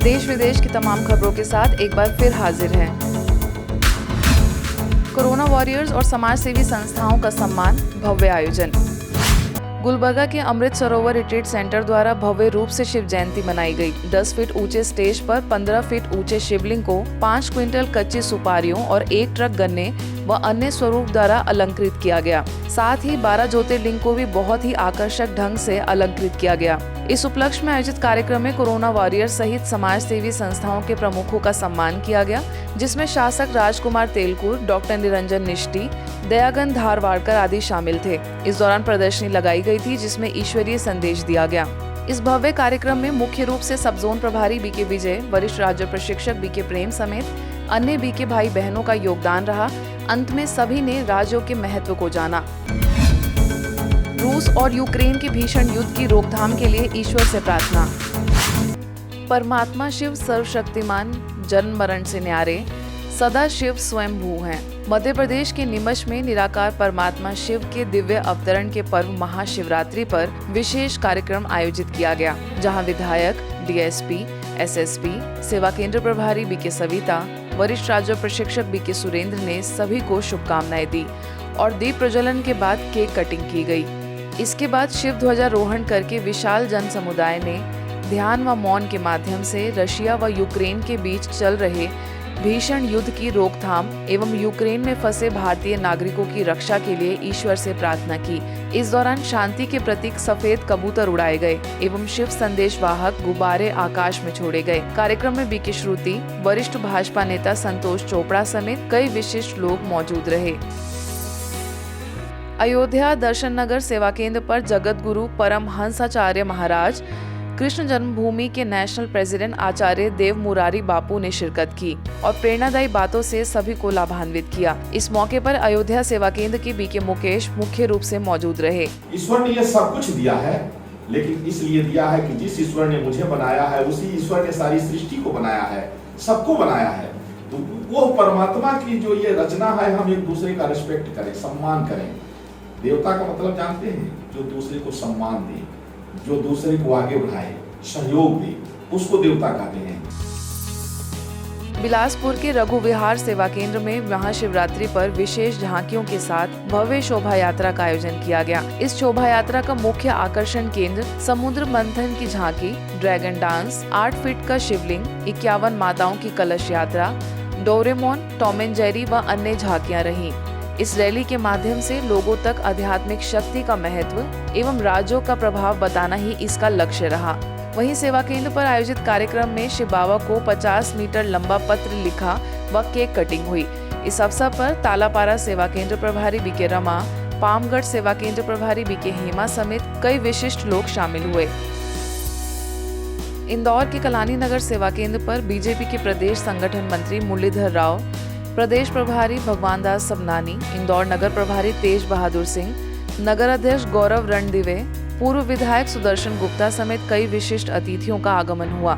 देश विदेश की तमाम खबरों के साथ एक बार फिर हाजिर हैं। कोरोना वॉरियर्स और समाज सेवी संस्थाओं का सम्मान, भव्य आयोजन। गुलबर्गा के अमृत सरोवर रिट्रीट सेंटर द्वारा भव्य रूप से शिव जयंती मनाई गई। 10 फीट ऊंचे स्टेज पर 15 फीट ऊंचे शिवलिंग को 5 क्विंटल कच्ची सुपारियों और 1 ट्रक गन्ने व अन्य स्वरूप द्वारा अलंकृत किया गया। साथ ही 12 ज्योतिर्लिंग को भी बहुत ही आकर्षक ढंग से अलंकृत किया गया। इस उपलक्ष्य में आयोजित कार्यक्रम में कोरोना वॉरियर सहित समाज सेवी संस्थाओं के प्रमुखों का सम्मान किया गया, जिसमें शासक राजकुमार तेलकुर, डॉक्टर निरंजन निष्टी, दयागन धारवाड़कर आदि शामिल थे। इस दौरान प्रदर्शनी लगाई गई थी, जिसमें ईश्वरीय संदेश दिया गया। इस भव्य कार्यक्रम में मुख्य रूप से सब जोन प्रभारी बीके विजय, वरिष्ठ राज्य प्रशिक्षक बीके प्रेम समेत अन्य बीके भाई बहनों का योगदान रहा। अंत में सभी ने राज्यों के महत्व को जाना। रूस और यूक्रेन के भीषण युद्ध की रोकथाम के लिए ईश्वर से प्रार्थना। परमात्मा शिव सर्वशक्तिमान, जन्म मरण से न्यारे, सदा शिव स्वयंभू हैं। मध्य प्रदेश के नीमच में निराकार परमात्मा शिव के दिव्य अवतरण के पर्व महाशिवरात्रि पर विशेष कार्यक्रम आयोजित किया गया, जहां विधायक, डीएसपी, एसएसपी, सेवा केंद्र प्रभारी बीके सविता, वरिष्ठ राज्य प्रशिक्षक बीके सुरेंद्र ने सभी को शुभकामनाएं दी और दीप प्रज्वलन के बाद केक कटिंग की गई। इसके बाद शिव ध्वजारोहण करके विशाल जन समुदाय ने ध्यान व मौन के माध्यम से रशिया व यूक्रेन के बीच चल रहे भीषण युद्ध की रोकथाम एवं यूक्रेन में फंसे भारतीय नागरिकों की रक्षा के लिए ईश्वर से प्रार्थना की। इस दौरान शांति के प्रतीक सफेद कबूतर उड़ाए गए एवं शिव संदेश वाहक गुब्बारे आकाश में छोड़े गए। कार्यक्रम में बीके श्रुति, वरिष्ठ भाजपा नेता संतोष चोपड़ा समेत कई विशिष्ट लोग मौजूद रहे। अयोध्या दर्शन नगर सेवा केंद्र पर जगत गुरु परमहंसाचार्य महाराज कृष्ण जन्मभूमि के नेशनल प्रेसिडेंट आचार्य देव मुरारी बापू ने शिरकत की और प्रेरणादायी बातों से सभी को लाभान्वित किया। इस मौके पर अयोध्या सेवा केंद्र के बीके मुकेश मुख्य रूप से मौजूद रहे। ईश्वर ने ये सब कुछ दिया है, लेकिन इसलिए दिया है कि जिस ईश्वर ने मुझे बनाया है उसी ईश्वर ने सारी सृष्टि को बनाया है, सबको बनाया है। तो वो परमात्मा की जो ये रचना है, हम एक दूसरे का रिस्पेक्ट करें, सम्मान करें। देवता का मतलब जानते हैं? जो दूसरे को सम्मान दे, जो दूसरे को आगे बढ़ाए, सहयोग दे, उसको देवता कहते हैं। बिलासपुर के रघु विहार सेवा केंद्र में महाशिवरात्रि पर विशेष झांकियों के साथ भव्य शोभा यात्रा का आयोजन किया गया। इस शोभा यात्रा का मुख्य आकर्षण केंद्र समुद्र मंथन की झांकी, ड्रैगन डांस, 8 फीट का शिवलिंग, 51 माताओं की कलश यात्रा, डोरेमोन, टॉम एंड जेरी व अन्य झांकियां रहीं। इस रैली के माध्यम से लोगों तक आध्यात्मिक शक्ति का महत्व एवं राज्यों का प्रभाव बताना ही इसका लक्ष्य रहा। वहीं सेवा केंद्र पर आयोजित कार्यक्रम में शिव बाबा को 50 मीटर लंबा पत्र लिखा व केक कटिंग हुई। इस अवसर पर तालापारा सेवा केंद्र प्रभारी बीके रमा, पामगढ़ सेवा केंद्र प्रभारी बीके हेमा समेत कई विशिष्ट लोग शामिल हुए। इंदौर के कलानी नगर सेवा केंद्र पर बीजेपी के प्रदेश संगठन मंत्री मुरलीधर राव, प्रदेश प्रभारी भगवान दास सबनानी, इंदौर नगर प्रभारी तेज बहादुर सिंह, नगर अध्यक्ष गौरव रणदिवे, पूर्व विधायक सुदर्शन गुप्ता समेत कई विशिष्ट अतिथियों का आगमन हुआ।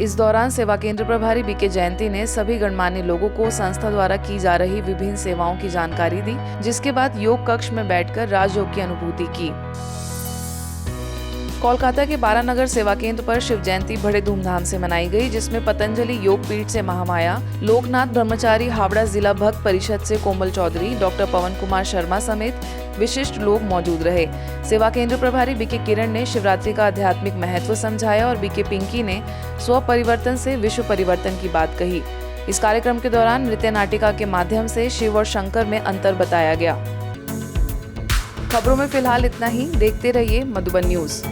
इस दौरान सेवा केंद्र प्रभारी बीके जयंती ने सभी गणमान्य लोगों को संस्था द्वारा की जा रही विभिन्न सेवाओं की जानकारी दी, जिसके बाद योग कक्ष में बैठकर राजयोग की अनुभूति की। कोलकाता के 12 नगर सेवा केंद्र पर शिव जयंती बड़े धूमधाम से मनाई गई, जिसमें पतंजलि योग पीठ से महामाया, लोकनाथ ब्रह्मचारी, हावड़ा जिला भक्त परिषद से कोमल चौधरी, डॉक्टर पवन कुमार शर्मा समेत विशिष्ट लोग मौजूद रहे। सेवा केंद्र प्रभारी बीके किरण ने शिवरात्रि का आध्यात्मिक महत्व समझाया और बीके पिंकी ने स्व परिवर्तन से विश्व परिवर्तन की बात कही। इस कार्यक्रम के दौरान नृत्य नाटिका के माध्यम से शिव और शंकर में अंतर बताया गया। खबरों में फिलहाल इतना ही। देखते रहिए मधुबन न्यूज।